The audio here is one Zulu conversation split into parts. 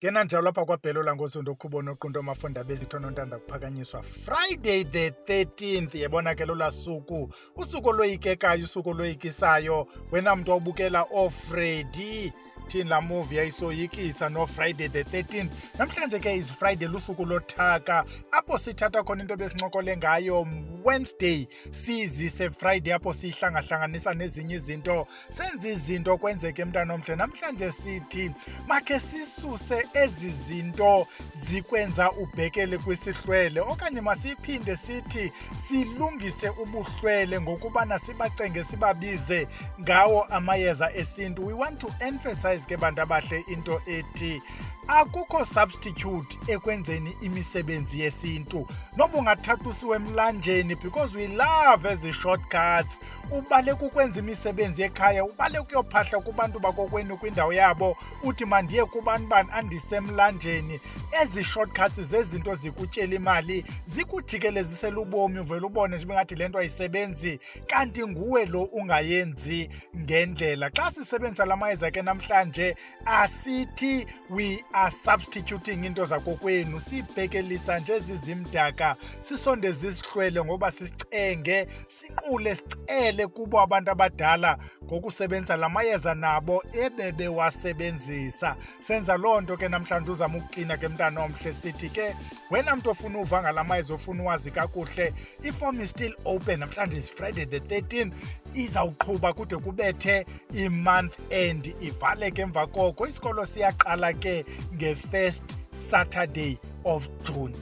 Ngena njalo lapha kwabhelola ngosundo khubona oqunto amafunda bezithono ntanda kuphakanyiswa Friday the 13th yebona ke lola suku usuku loyikekayo usuku loyikisayo wena mntu obukela Freddy thina la movie yayisoyikisa no Friday the 13th namhlanje ke is Friday lusuku lothaka apho sithatha khona into besincokole ngayo Wednesday sizise Friday apho sihlangahlanganisa nezinye izinto senza izinto kwenzeke mntana omhle namhlanje sithi makhe sisuse ezi zinto zikwenza ubhekele kwisihlwele okanye masiphinde sithi silungise ubuhlwele ngokubana sibacenge sibabize ngawo amayeza esintu. We want to emphasize ke bantu abahle into ethi akukho substitute ekwenzeni imisebenzi yesintu noba ungathatha usiwe emlanjeni because we love ezi shortcuts ubaleka ukwenza imisebenzi ekhaya ubaleka ukuyophahla kubantu bakokwenu kwindawo yabo uthi mandiye kubani bani andisemlanjeni. Ezi shortcuts zezinto zikutyela imali zikujikelezisela ubomi uvele ubone nje bengathi le nto ayisebenzi kanti nguwe lo ungayenzi ngendlela. Xa sisebenzisa la mayeza ke namhlanje asithi we are substituting into zakokwenu sibhekelisa nje zizimdaka sisondeza isihlwele ngoba sisicenge sinqule sicele kubo abantu abadala ngokusebenzisa la mayeza nabo ebebewasebenzisa. Senza loo nto ke namhlanje uzama ukuklina ke mntana omhle sithi ke wena mntu ofuna uva ngala mayeza ofuna uwazi kakuhle iform is still open. Namhlanje is Friday the 13th izawuqhuba kude kubethe i-month end ivaleke emva koko. Isikolo siyaqala ke nge-first Saturday of June.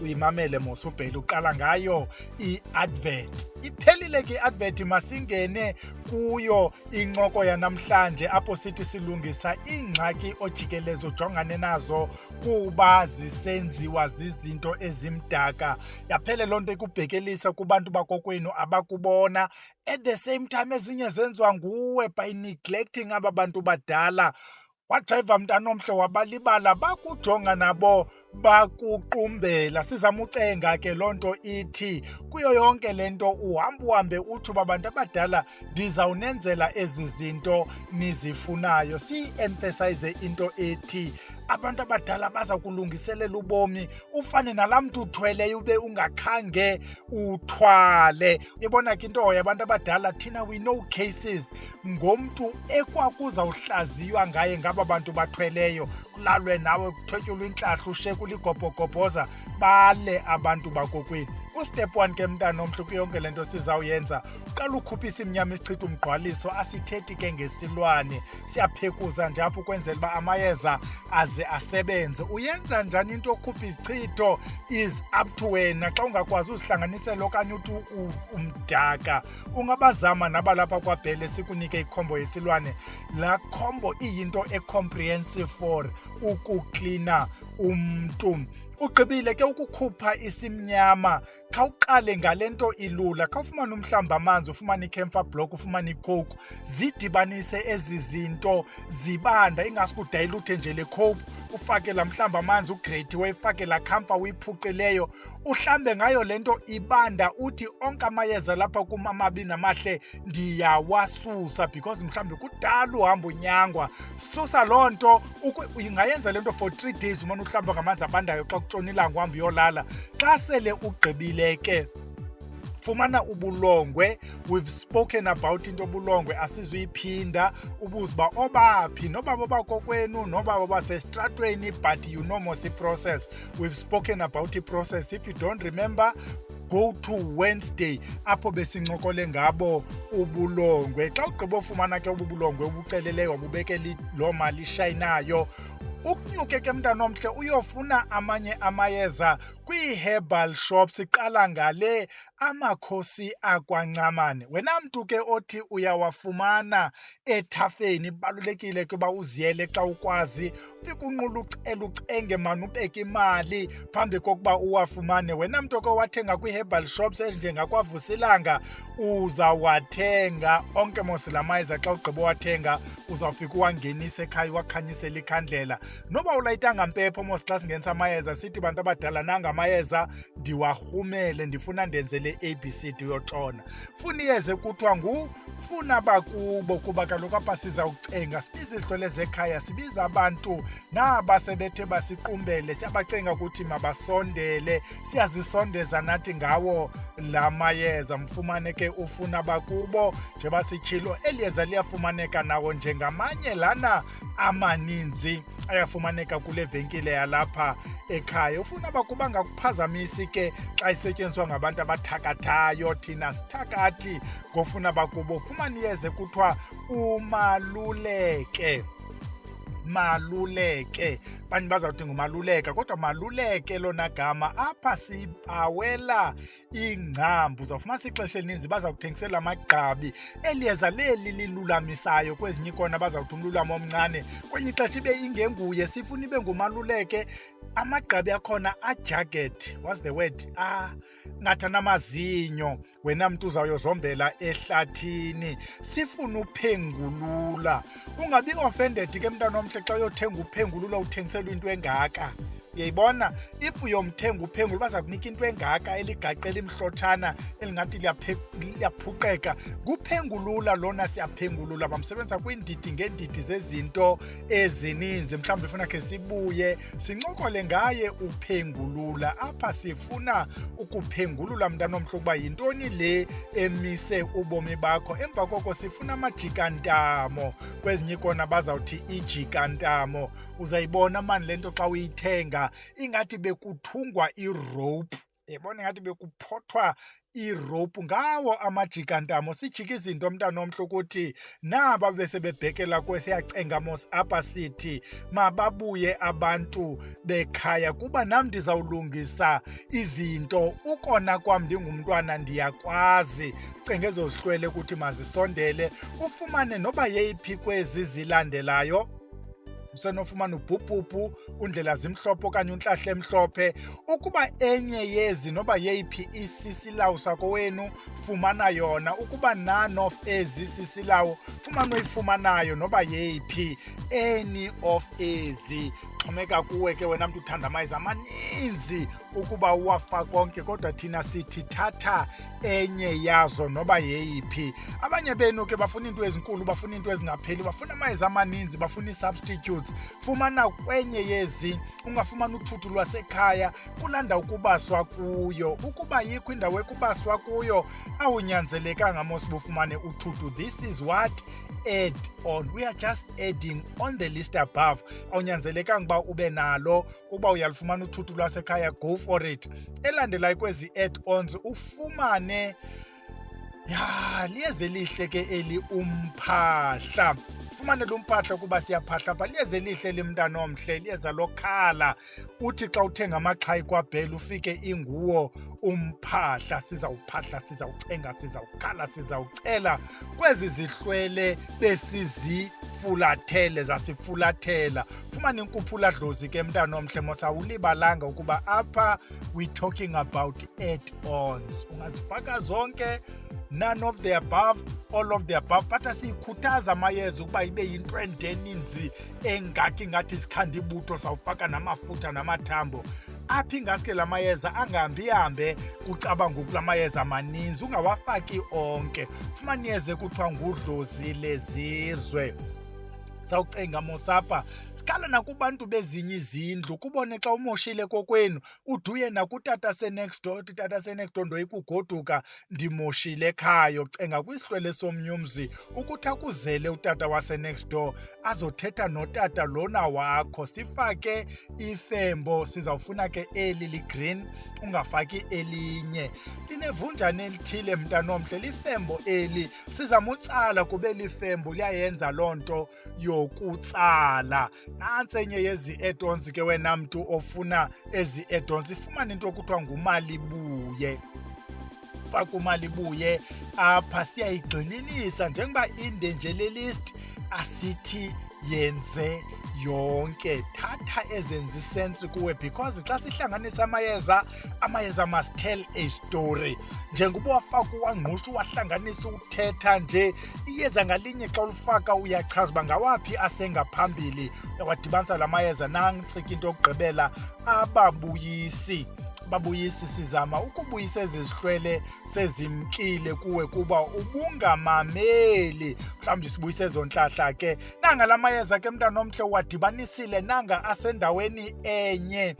Uyimamele mos ubhele uqala ngayo i-advert. Iphelile ke i-advert masingene kuyo incoko yanamhlanje apho sithi silungisa ingxaki ojikeleza ujongane nazo kuba zisenziwa zizinto ezimdaka. Yaphele loo nto ikubhekelisa kubantu bakokwenu abakubona at the same time ezinye zenziwa nguwe by neglecting aba bantu badala. Wadrayiva mntana omhle wabalibala bakujonga nabo bakuqumbela. Sizama ucenga ke loo nto ithi kuyo yonke le nto uhambe uthi babantu abadala ndizawunenzela ezi zinto nizifunayo. Si-emphasize into ethi abantu abadala baza kulungiselela ubomi ufane nalaa mntu uthweleyo ube ungakhange uthwale. Uyabona ke into yabantu abadala thina we know cases ngomntu ekwakuzawuhlaziywa ngaye ngaba bantu bathweleyo kulalwe nawe kuthotyulwa intlahla usheka uligobhogobhoza bale abantu bakokwenu. Ustep 1 ke mntana omhle kuyonke le nto sizawuyenza uqala ukhuphisa imnyama isichitha umgqwaliso asithethi ke ngesilwane siyaphekuza nje apho ukwenzela uba amayeza aze asebenze. Uyenza njani into yokukhupha izichitho is up to wena. Xa ungakwazi uzihlanganisela okanye uthi umdaka ungabazama nabalapha kwabhele sikunike ikhombo yesilwane. La khombo iyinto ecomprehensive for ukuklina umntu. Ugqibile ke ukukhupha isimnyama khawuqale ngale nto ilula. Khawufumane umhlamba amanzi ufumane i-camphor block ufumane icoke zidibanise ezi zinto zibanda ingasikudayiluthe nje le coke ufake la mhlamba amanzi ugrate ufake la camphor uyiphuqileyo uhlambe ngayo le nto ibanda uthi onke amayeza lapha kumamabini amahle ndiyawasusa because mhlawumbi kudala uhamba unyangwa. Susa loo nto ungayenza le nto for 3 days umane uhlamba ngamanzi abandayo xa kutshona ilanga uhamba uyolala. Xa sele ugqibile ke fumana ubulongwe. We've spoken about into obulongwe asizuyiphinda ubuze uba obaphi noba bobakokwenu noba bobasestratweni but you know mos i-process. We've spoken about i-process. If you don't remember, go to Wednesday apho besincokole ngabo ubulongwe. Xa ugqiba ufumana ke ubulongwe ubuceleleyo wabubekela loo mali ishayinayo ukunyuke ke mntana omhle uyofuna amanye amayeza kwii-herbal shops. Iqala ngale amakhosi akwancamane. Wena mntu ke othi uyawafumana ethafeni ibalulekile ke uba uziyele xa ukwazi ufike unqula ucela ucenge mani ubeke imali phambi kokuba uwafumane. Wena mntu ke wathenga kwii-herbal shops ezinjengakwavusilanga uzawathenga onke mos la mayeza. Xa ugqiba wathenga uzawufika uwangenise ekhaya wakhanyisela ikhandlela. Noba ulayitanga mpepho mos xa singenisa amayeza sithi bantu abadala nanga amayeza ndiwarhumele ndifuna ndenzele ne-ABCD uyotshona. Funa iyeza ekuthiwa ngufuna bakubo, kuba kaloku apha sizawucenga sibiza izihlwele zekhaya, sibiza abantu naba sebethe basiqumbele, siyabacenga ukuthi mabasondele, siyazisondeza nathi ngawo la mayeza. Mfumane ke ufuna bakubo, njengoba sitshilo eli yeza liyafumaneka nawo njengamanye lana amaninzi ayafumaneka kule venkile yalapha ekhaya. Ufuna bakuba ngakuphazamisi ke xa isetyenziswa ngabantu abathakathayo, thina sithakathi ngofuna bakubo. Ufumane iyeza ekuthiwa umaluleke. Maluleke, banye bazawuthi ngumaluleka, kodwa maluleke lona gama apha sibawela ingcambu. Uzawufumana ixesha elininzi bazawuthengisela amagqabi eli yeza leli lilulamisayo, kwezinye ikona bazawuthi umlulamo omncane, kwenye ixesha ibe ingenguye, sifuna ibe ngumaluleke. Amagqabi akhona ajagged, what's the word, ngathi anamazinyo, wena mntu uzawuyozombela ehlathini. Sifuna uphengulula, ungabi offended ke mntana omhle xa uyothenga uphengulula uthengiselwa into engaka. Uyayibona, if uyomthenga uphengula baza kunika into engaka eligaqela imhlotshana elingathi liyaphuqeka. Kuphengulula lona, siyaphengulula, bamsebenza kwiindidi ngeendidi zezinto ezininzi. Mhlawumbi ufuna khe sibuye sincokole ngaye uphengulula. Apha sifuna ukuphengulula mntana omhle ukuba yintoni le emise ubomi bakho. Emva koko sifuna amajikantamo, kwezinye ikona bazawuthi ijikantamo. Uzayibona mani le nto xa uyithenga ingathi bekuthungwa irope, yabona ingathi bekuphothwa irope ngawo amajikantamo. Sijika izinto mntana omhle ukuthi naba besebebhekela kwesiyacenga mos apha sithi mababuye abantu bekhaya, kuba nam ndizawulungisa izinto. Ukona kwam ndingumntwana ndiyakwazi cenge ezo zihlwele ukuthi mazisondele. Ufumane noba yeyiphi kwezi zilandelayo. Usenofumana ubhubhubhu, undlela zimhlophe okanye untlahla emhlophe. Ukuba enye yezi noba yeyiphi isisilawu sako wenu, fumana yona. Ukuba none of ezi sisilawu, fumana uyifumanayo noba yeyiphi, any of ezi. Xhomeka kuwe ke wena mntu uthanda amayeza amaninzi ukuba uwafa konke, kodwa thina sithi thatha enye yazo noba yeyiphi. Abanye benu ke bafuna into ezinkulu, bafuna into ezingapheli, bafuna amayeza amaninzi, bafuna ii-substitutes. Fumana kwenye yezi, ungafumana uthuthu lwasekhaya kulanda ukubaswa kuyo. Ukuba yikho indawo ekubaswa kuyo, awunyanzelekanga mos bufumane uthuthu. This is what add on, we are just adding on the list above. Awunyanzelekanga uba ube nalo. Uba uyalufumana uthuthu lwasekhaya, go for it. Elandelayo kwezi add-ons ufumane liyeze lihle ke eli umphahla. Fumane lo mphahla kuba siyaphahla pha, liyeze lihle limntana omhle, liyeza lokhala. Uthi xa uthenga amaxhayi kwabhela ufike inguwo umphahla. Sizawuphahla, sizawucenga, sizawukhala, sizawucela kwezi zihlwele besizifulathele, zasifulathela. Fumane inkuphula dlozi ke mntana omhle, mos awulibalanga ukuba apha we talking about add-ons. Ungazifaka zonke, none of the above, all of the above. But siyikhuthaza amayeza ukuba ibe yinto endeninzi engaki ngathi sikhandibutho sawufaka namafutha namathambo. Apha ingaske la mayeza angahambe kucabanga ukula mayeza amaninzi, ungawafaki onke. Fumana iyeza ekuthiwa ngudlozi lezizwe. Sawucenga mosapha, sikhala nakubantu bezinye izindlu, kubone xa umoshile kokwenu uduye nakutata se-next door, tata se-next door ndoyikugoduka ndimoshile ekhaya. Ucenga kwisihlwele somnye umzi ukuthi akuzele utata wase-next door azothetha notata lona wakho. Sifake ifembo, sizawufuna ke eli ligreen, ungafaki elinye. Linevunjane elithile mntana omhle, lifembo eli sizamutsala kube lifembo liyayenza loo nto yokutsala. Nantsi enye yezi add-ons ke wena mntu ofuna ezi add-ons, ifumane into okuthiwa ngumalibuye. Faka umalibuye apha, siyayigxininisa njengoba inde nje le list, asithi yenze yonke. Thatha ezenza isensi kuwe, because xa sihlanganisa amayeza must tell a story. Njengoba wafaka uwangqusha uwahlanganisa uthetha nje, iyeza ngalinye xa ulifaka uyachaza uba ngawaphi asengaphambili. Uyawadibanisa la mayeza. Nantsi ke into yokugqibela, ababuyisi. babuyisi sizama ukubuyisa ezi zihlwele sezimkile kuwe kuba ubungamameli. Mhlawumbi sibuyise ezo ntlahla ke. Nanga la mayeza ke mntana omhle wadibanisile nanga asendaweni enye.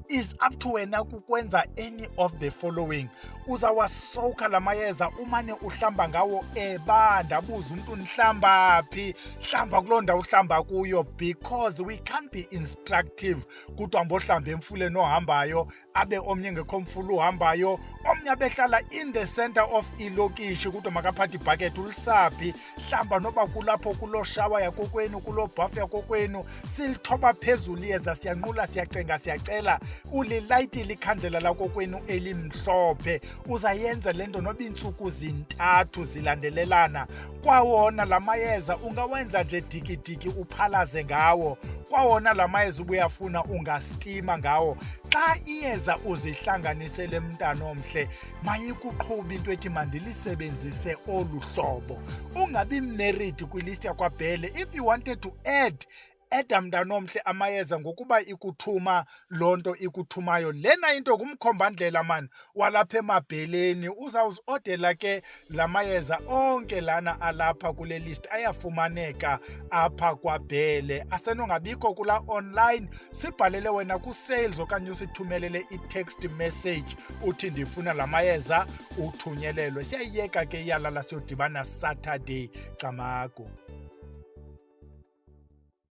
Is up to wena kukwenza any of the following. Uzawasoka la mayeza umane uhlamba ngawo ebanda. Abuza umuntu nihlamba phi? Hlamba kuloo ndawo uhlamba kuyo, because we can't be instructive. Kuthi hamba ohlamba emfuleni ohambayo, abe omnye ngekho mfula uhambayo, omnye abehlala in the center of ilokishi kuthi makaphathe ibhakethi ulisaphi. Hlamba noba kulapho kulo shawa yakokwenu, kulo bafu yakokwenu. Silithoba phezulu iyeza, siyanqula, siyacenga, siyacela ulilayitile ikhandlela lakokwenu elimhlophe. Uzayenza lento noba iintsuku zintathu zilandelelana. Kwawona la mayeza ungawenza nje dikidiki uphalaze ngawo. Kwawona la mayeza ubuyafuna ungastima ngawo. Xa iyeza uzihlanganisele mntana omhle, mayikuqhuba into ethi mandilisebenzise olu hlobo. Ungabi married kwilist yakwabhele. If you wanted to add mntana omhle amayeza ngokuba ikuthuma loo nto ikuthumayo. Lena into ngumkhombandlela mani walapha emabheleni. Uzawuziodela ke la mayeza onke lana alapha kule list ayafumaneka apha kwabhele. Asenongabikho kula online. Sibhalele wena ku-sales okanye usithumelele i-text message uthi ndifuna la mayeza uthunyelelwe. Siyayiyeka ke iyalala siyodibana Saturday camago.